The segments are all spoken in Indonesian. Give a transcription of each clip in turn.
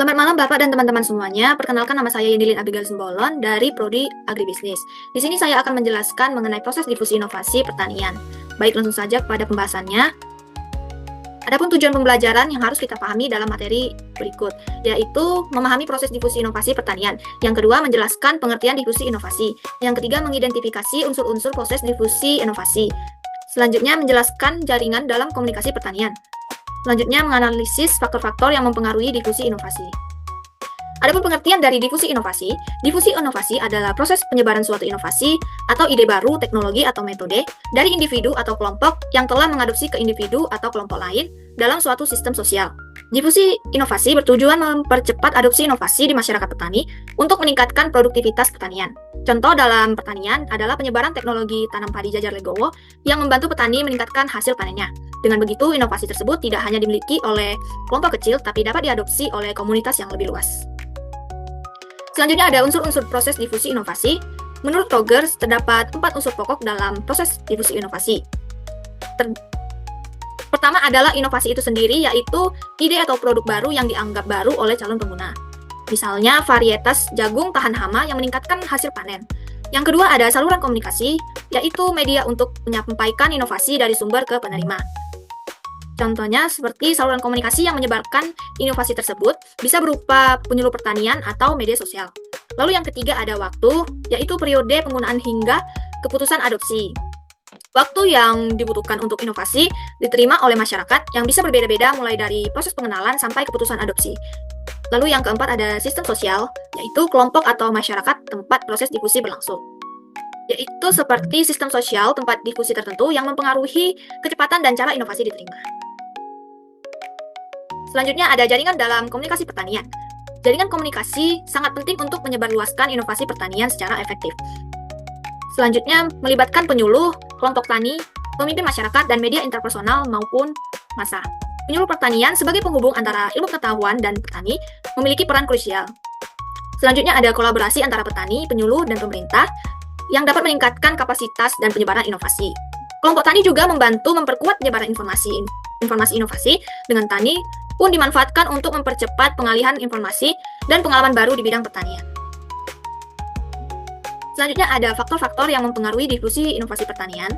Selamat malam Bapak dan teman-teman semuanya. Perkenalkan nama saya Yendilin Abigail Simbolon dari Prodi Agribisnis. Di sini saya akan menjelaskan mengenai proses difusi inovasi pertanian. Baik, langsung saja kepada pembahasannya. Adapun tujuan pembelajaran yang harus kita pahami dalam materi berikut, yaitu memahami proses difusi inovasi pertanian. Yang kedua, menjelaskan pengertian difusi inovasi. Yang ketiga, mengidentifikasi unsur-unsur proses difusi inovasi. Selanjutnya, menjelaskan jaringan dalam komunikasi pertanian. Selanjutnya, menganalisis faktor-faktor yang mempengaruhi difusi inovasi. Adapun pengertian dari difusi inovasi adalah proses penyebaran suatu inovasi atau ide baru, teknologi atau metode dari individu atau kelompok yang telah mengadopsi ke individu atau kelompok lain dalam suatu sistem sosial. Difusi inovasi bertujuan mempercepat adopsi inovasi di masyarakat petani untuk meningkatkan produktivitas pertanian. Contoh dalam pertanian adalah penyebaran teknologi tanam padi jajar legowo yang membantu petani meningkatkan hasil panennya. Dengan begitu, inovasi tersebut tidak hanya dimiliki oleh kelompok kecil, tapi dapat diadopsi oleh komunitas yang lebih luas. Selanjutnya ada unsur-unsur proses difusi inovasi. Menurut Rogers, terdapat 4 unsur pokok dalam proses difusi inovasi. Pertama adalah inovasi itu sendiri, yaitu ide atau produk baru yang dianggap baru oleh calon pengguna. Misalnya, varietas jagung tahan hama yang meningkatkan hasil panen. Yang kedua ada saluran komunikasi, yaitu media untuk menyampaikan inovasi dari sumber ke penerima. Contohnya seperti saluran komunikasi yang menyebarkan inovasi tersebut bisa berupa penyuluh pertanian atau media sosial. Lalu yang ketiga ada waktu, yaitu periode penggunaan hingga keputusan adopsi. Waktu yang dibutuhkan untuk inovasi diterima oleh masyarakat yang bisa berbeda-beda mulai dari proses pengenalan sampai keputusan adopsi. Lalu yang keempat ada sistem sosial, yaitu kelompok atau masyarakat tempat proses difusi berlangsung. Yaitu seperti sistem sosial tempat difusi tertentu yang mempengaruhi kecepatan dan cara inovasi diterima. Selanjutnya ada jaringan dalam komunikasi pertanian. Jaringan komunikasi sangat penting untuk menyebarluaskan inovasi pertanian secara efektif. Selanjutnya melibatkan penyuluh, kelompok tani, pemimpin masyarakat, dan media interpersonal maupun massa. Penyuluh pertanian sebagai penghubung antara ilmu pengetahuan dan petani memiliki peran krusial. Selanjutnya ada kolaborasi antara petani, penyuluh, dan pemerintah yang dapat meningkatkan kapasitas dan penyebaran inovasi. Kelompok tani juga membantu memperkuat penyebaran informasi inovasi dengan tani pun dimanfaatkan untuk mempercepat pengalihan informasi dan pengalaman baru di bidang pertanian. Selanjutnya ada faktor-faktor yang mempengaruhi difusi inovasi pertanian.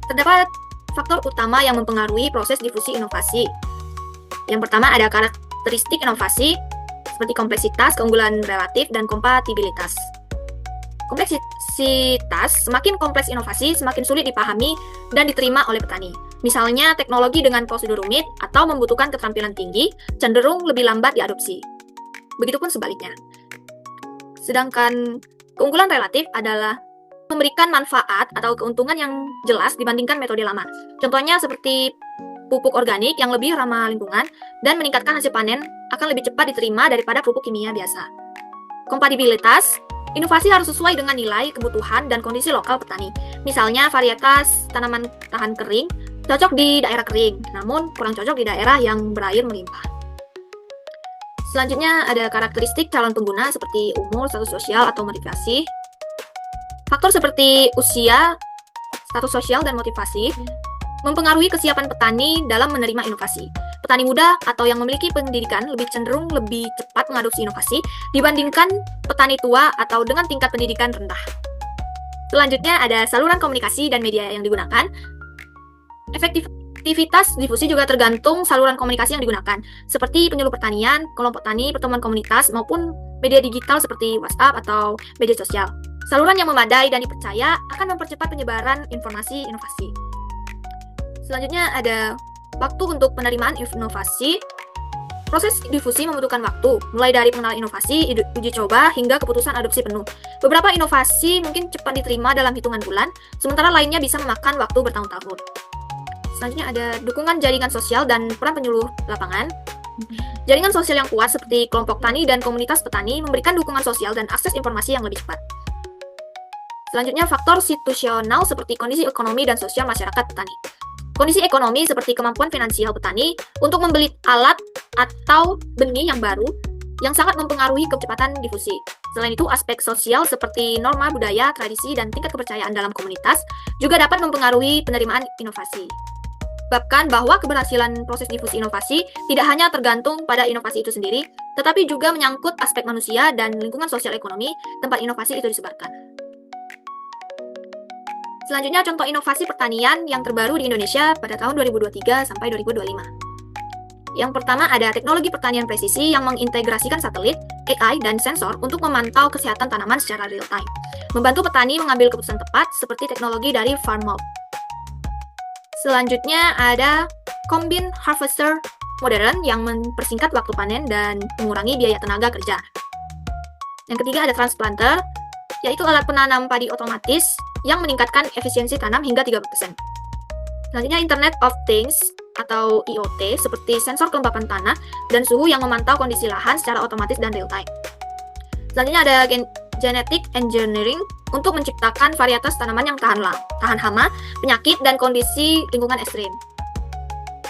Terdapat faktor utama yang mempengaruhi proses difusi inovasi. Yang pertama ada karakteristik inovasi seperti kompleksitas, keunggulan relatif, dan kompatibilitas. Kompleksitas, semakin kompleks inovasi, semakin sulit dipahami dan diterima oleh petani. Misalnya, teknologi dengan prosedur rumit atau membutuhkan keterampilan tinggi cenderung lebih lambat diadopsi. Begitupun sebaliknya. Sedangkan keunggulan relatif adalah memberikan manfaat atau keuntungan yang jelas dibandingkan metode lama. Contohnya seperti pupuk organik yang lebih ramah lingkungan dan meningkatkan hasil panen akan lebih cepat diterima daripada pupuk kimia biasa. Kompatibilitas, inovasi harus sesuai dengan nilai, kebutuhan, dan kondisi lokal petani. Misalnya, varietas tanaman tahan kering cocok di daerah kering, namun kurang cocok di daerah yang berair melimpah. Selanjutnya ada karakteristik calon pengguna seperti umur, status sosial, atau motivasi. Faktor seperti usia, status sosial, dan motivasi mempengaruhi kesiapan petani dalam menerima inovasi. Petani muda atau yang memiliki pendidikan lebih cenderung lebih cepat mengadopsi inovasi dibandingkan petani tua atau dengan tingkat pendidikan rendah. Selanjutnya ada saluran komunikasi dan media yang digunakan. Efektivitas difusi juga tergantung saluran komunikasi yang digunakan, seperti penyuluh pertanian, kelompok tani, pertemuan komunitas, maupun media digital seperti WhatsApp atau media sosial. Saluran yang memadai dan dipercaya akan mempercepat penyebaran informasi inovasi. Selanjutnya ada waktu untuk penerimaan inovasi. Proses difusi membutuhkan waktu, mulai dari pengenalan inovasi, uji coba, hingga keputusan adopsi penuh. Beberapa inovasi mungkin cepat diterima dalam hitungan bulan, sementara lainnya bisa memakan waktu bertahun-tahun. Selanjutnya ada dukungan jaringan sosial dan peran penyuluh lapangan. Jaringan sosial yang kuat seperti kelompok tani dan komunitas petani memberikan dukungan sosial dan akses informasi yang lebih cepat. Selanjutnya faktor situasional seperti kondisi ekonomi dan sosial masyarakat petani. Kondisi ekonomi seperti kemampuan finansial petani untuk membeli alat atau benih yang baru yang sangat mempengaruhi kecepatan difusi. Selain itu, aspek sosial seperti norma budaya, tradisi, dan tingkat kepercayaan dalam komunitas juga dapat mempengaruhi penerimaan inovasi. menyebabkan bahwa keberhasilan proses difusi inovasi tidak hanya tergantung pada inovasi itu sendiri, tetapi juga menyangkut aspek manusia dan lingkungan sosial ekonomi tempat inovasi itu disebarkan. Selanjutnya, contoh inovasi pertanian yang terbaru di Indonesia pada tahun 2023 sampai 2025. Yang pertama ada teknologi pertanian presisi yang mengintegrasikan satelit, AI, dan sensor untuk memantau kesehatan tanaman secara real time, membantu petani mengambil keputusan tepat seperti teknologi dari FarmMob. Selanjutnya ada Combine Harvester modern yang mempersingkat waktu panen dan mengurangi biaya tenaga kerja. Yang ketiga ada Transplanter, yaitu alat penanam padi otomatis yang meningkatkan efisiensi tanam hingga 30%. Selanjutnya Internet of Things atau IoT seperti sensor kelembapan tanah dan suhu yang memantau kondisi lahan secara otomatis dan real time. Selanjutnya ada Genetic Engineering untuk menciptakan varietas tanaman yang tahan hama, penyakit, dan kondisi lingkungan ekstrim.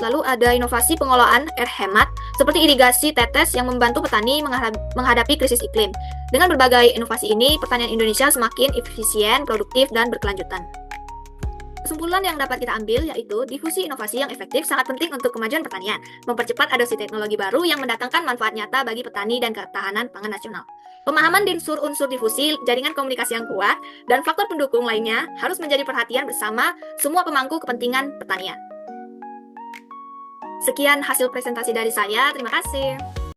Lalu ada inovasi pengelolaan air hemat seperti irigasi tetes yang membantu petani menghadapi krisis iklim. Dengan berbagai inovasi ini, pertanian Indonesia semakin efisien, produktif, dan berkelanjutan. Kesimpulan yang dapat kita ambil yaitu difusi inovasi yang efektif sangat penting untuk kemajuan pertanian, mempercepat adopsi teknologi baru yang mendatangkan manfaat nyata bagi petani dan ketahanan pangan nasional. Pemahaman unsur-unsur difusi, jaringan komunikasi yang kuat, dan faktor pendukung lainnya harus menjadi perhatian bersama semua pemangku kepentingan pertanian. Sekian hasil presentasi dari saya, terima kasih.